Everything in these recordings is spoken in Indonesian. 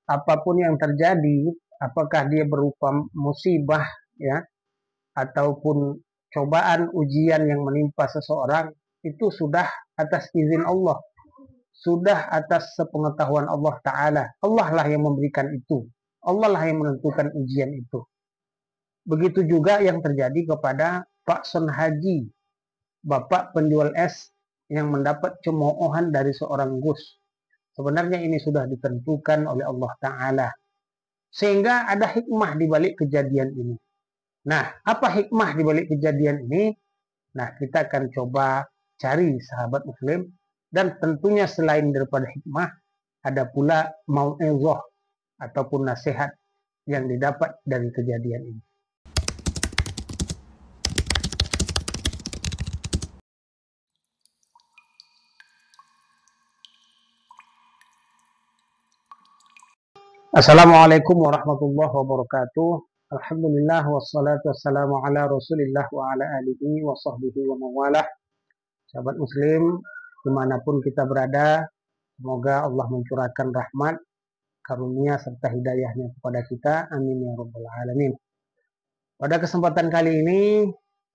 apapun yang terjadi, apakah dia berupa musibah ya ataupun cobaan ujian yang menimpa seseorang, itu sudah atas izin Allah, sudah atas sepengetahuan Allah Ta'ala. Allah lah yang memberikan itu, Allah lah yang menentukan ujian itu. Begitu juga yang terjadi kepada Pak Son Haji, bapak penjual es yang mendapat cemoohan dari seorang Gus. Sebenarnya ini sudah ditentukan oleh Allah Ta'ala, sehingga ada hikmah di balik kejadian ini. Nah, apa hikmah di balik kejadian ini? Nah, kita akan coba cari, sahabat muslim. Dan tentunya selain daripada hikmah, ada pula mau'izah ataupun nasihat yang didapat dari kejadian ini. Assalamualaikum warahmatullahi wabarakatuh. Alhamdulillah wassalatu wassalamu ala Rasulillah wa ala alihi wa sahbihi wa mawalah. Sahabat muslim dimanapun kita berada, semoga Allah mencurahkan rahmat, karunia serta hidayahnya kepada kita. Amin ya rabbal alamin. Pada kesempatan kali ini,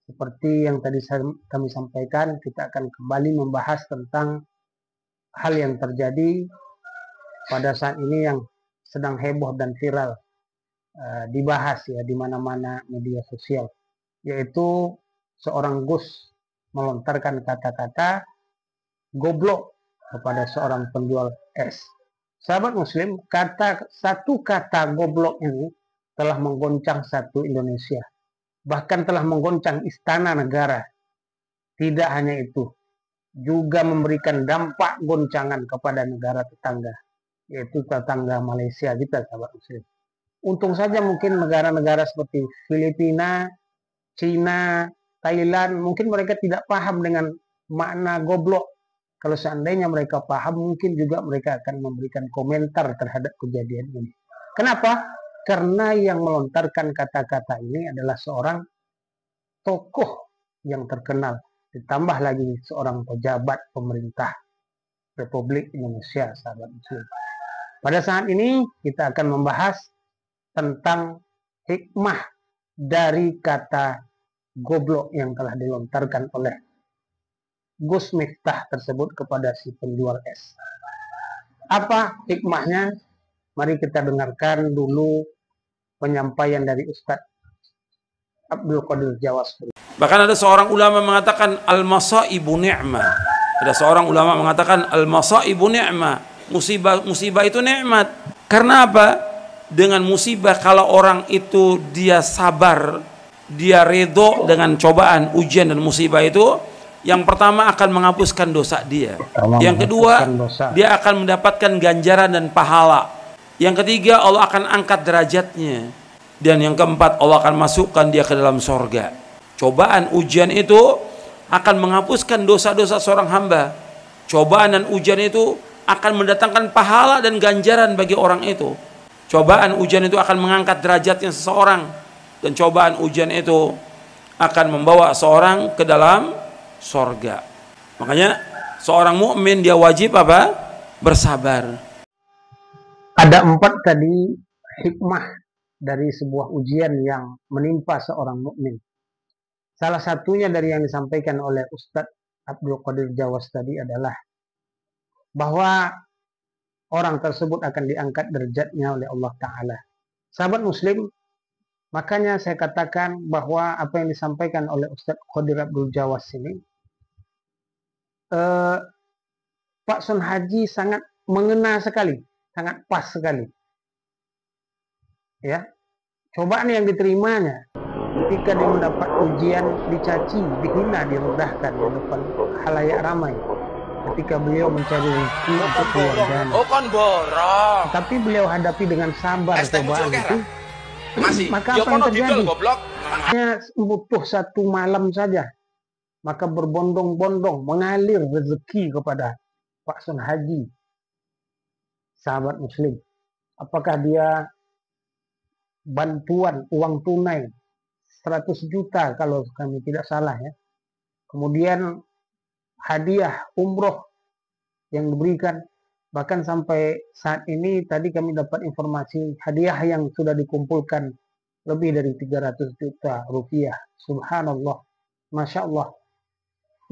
seperti yang tadi kami sampaikan, kita akan kembali membahas tentang hal yang terjadi pada saat ini yang sedang heboh dan viral dibahas ya di mana-mana media sosial, yaitu seorang Gus melontarkan kata-kata goblok kepada seorang penjual es. Sahabat muslim, satu kata goblok ini telah menggoncang satu Indonesia, bahkan telah menggoncang istana negara. Tidak hanya itu, juga memberikan dampak goncangan kepada negara tetangga, yaitu tetangga Malaysia kita, sahabat muslim. Untung saja mungkin negara-negara seperti Filipina, Cina, Thailand, mungkin mereka tidak paham dengan makna goblok. Kalau seandainya mereka paham, mungkin juga mereka akan memberikan komentar terhadap kejadian ini. Kenapa? Karena yang melontarkan kata-kata ini adalah seorang tokoh yang terkenal, ditambah lagi seorang pejabat pemerintah Republik Indonesia, sahabat muslim. Pada saat ini kita akan membahas tentang hikmah dari kata goblok yang telah dilontarkan oleh Gus Miftah tersebut kepada si penjual es. Apa hikmahnya? Mari kita dengarkan dulu penyampaian dari Ustadz Abdul Qadir Jawas. Bahkan ada seorang ulama mengatakan al-masaibu ni'mah. Ada seorang ulama mengatakan al-masaibu ni'mah. Musibah itu nikmat. Karena apa? Dengan musibah, kalau orang itu dia sabar, dia ridho dengan cobaan, ujian dan musibah itu, yang pertama akan menghapuskan dosa dia. Yang kedua, dia akan mendapatkan ganjaran dan pahala. Yang ketiga, Allah akan angkat derajatnya. Dan yang keempat, Allah akan masukkan dia ke dalam sorga. Cobaan, ujian itu akan menghapuskan dosa-dosa seorang hamba. Cobaan dan ujian itu akan mendatangkan pahala dan ganjaran bagi orang itu. Cobaan ujian itu akan mengangkat derajatnya seseorang, dan cobaan ujian itu akan membawa seorang ke dalam sorga. Makanya seorang mukmin dia wajib apa? Bersabar. Ada 4 tadi hikmah dari sebuah ujian yang menimpa seorang mukmin. Salah satunya dari yang disampaikan oleh Ustadz Abdul Qadir Jawas tadi adalah bahwa orang tersebut akan diangkat derajatnya oleh Allah Ta'ala. Sahabat muslim, makanya saya katakan bahwa apa yang disampaikan oleh Ustadz Qadir Abdul Jawas ini, Pak Son Haji sangat mengena sekali, sangat pas sekali. Ya, cobaan yang diterimanya ketika dia mendapat ujian, dicaci, dihina, direndahkan di depan khalayak ramai. Ketika beliau mencari rezeki untuk keluarganya. Tapi beliau hadapi dengan sabar cobaan itu. Maka apa yang terjadi? Hanya butuh 1 malam saja, maka berbondong-bondong mengalir rezeki kepada Pak Son Haji. Sahabat muslim, apakah dia bantuan uang tunai 100 juta kalau kami tidak salah ya. Kemudian hadiah umroh yang diberikan, Bahkan sampai saat ini tadi kami dapat informasi hadiah yang sudah dikumpulkan lebih dari 300 juta rupiah. Subhanallah. Masya Allah.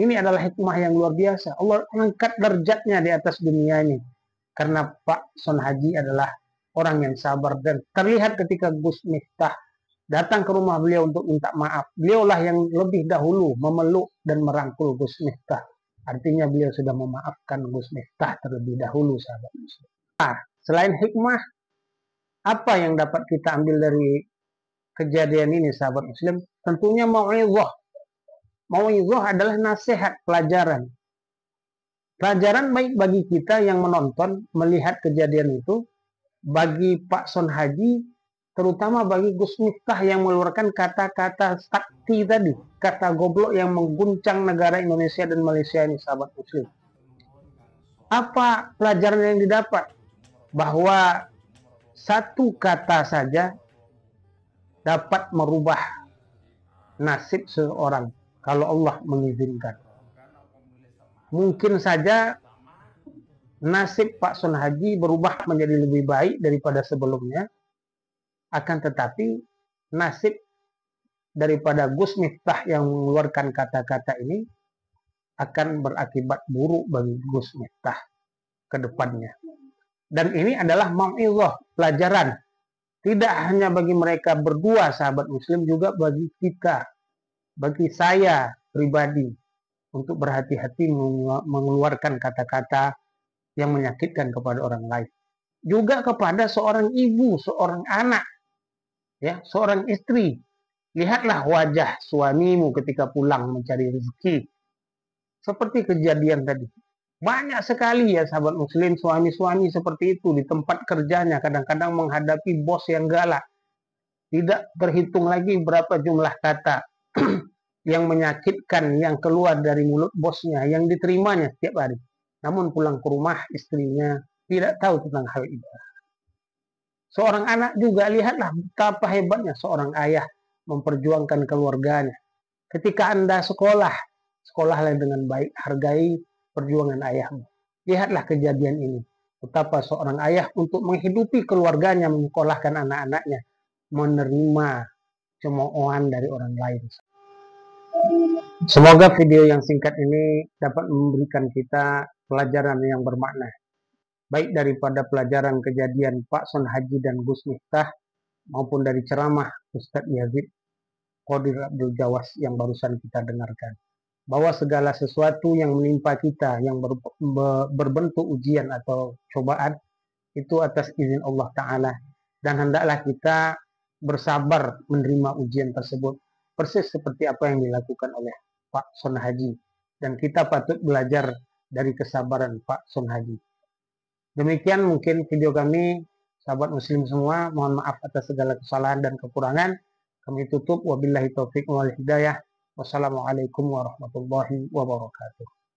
Ini adalah hikmah yang luar biasa. Allah angkat derajatnya di atas dunia ini. Karena Pak Son Haji adalah orang yang sabar. Dan terlihat ketika Gus Miftah datang ke rumah beliau untuk minta maaf. Beliaulah yang lebih dahulu memeluk dan merangkul Gus Miftah. Artinya beliau sudah memaafkan Gus Miftah terlebih dahulu, sahabat muslim. Nah, selain hikmah, apa yang dapat kita ambil dari kejadian ini, sahabat muslim? Tentunya mau'izah. Mau'izah adalah nasihat, pelajaran. Pelajaran baik bagi kita yang menonton, melihat kejadian itu, bagi Pak Son Haji, terutama bagi Gus Miftah yang mengeluarkan kata-kata sakti tadi, kata goblok yang mengguncang negara Indonesia dan Malaysia ini, sahabat muslim. Apa pelajaran yang didapat? Bahwa satu kata saja dapat merubah nasib seseorang kalau Allah mengizinkan. Mungkin saja nasib Pak Son Haji berubah menjadi lebih baik daripada sebelumnya. Akan tetapi nasib daripada Gus Miftah yang mengeluarkan kata-kata ini akan berakibat buruk bagi Gus Miftah ke depannya. Dan ini adalah mau'izah, pelajaran. Tidak hanya bagi mereka berdua, sahabat muslim, juga bagi kita, bagi saya pribadi, untuk berhati-hati mengeluarkan kata-kata yang menyakitkan kepada orang lain. Juga kepada seorang ibu, seorang anak, ya, seorang istri. Lihatlah wajah suamimu ketika pulang mencari rezeki. Seperti kejadian tadi. Banyak sekali ya sahabat muslim, suami-suami seperti itu di tempat kerjanya kadang-kadang menghadapi bos yang galak. Tidak terhitung lagi berapa jumlah kata yang menyakitkan yang keluar dari mulut bosnya, yang diterimanya setiap hari. Namun pulang ke rumah istrinya tidak tahu tentang hal itu. Seorang anak juga, lihatlah betapa hebatnya seorang ayah memperjuangkan keluarganya. Ketika Anda sekolah, sekolahlah dengan baik, hargai perjuangan ayahmu. Lihatlah kejadian ini. Betapa seorang ayah untuk menghidupi keluarganya, menyekolahkan anak-anaknya, menerima cemoohan dari orang lain. Semoga video yang singkat ini dapat memberikan kita pelajaran yang bermakna. Baik daripada pelajaran kejadian Pak Son Haji dan Gus Miftah, maupun dari ceramah Ustadz Yazid Qadir Abdul Jawas yang barusan kita dengarkan. Bahwa segala sesuatu yang menimpa kita, yang berbentuk ujian atau cobaan, itu atas izin Allah Ta'ala. Dan hendaklah kita bersabar menerima ujian tersebut. Persis seperti apa yang dilakukan oleh Pak Son Haji. Dan kita patut belajar dari kesabaran Pak Son Haji. Demikian mungkin video kami, sahabat muslim semua. Mohon maaf atas segala kesalahan dan kekurangan. Kami tutup. Wabillahi taufiq wal hidayah. Wassalamualaikum warahmatullahi wabarakatuh.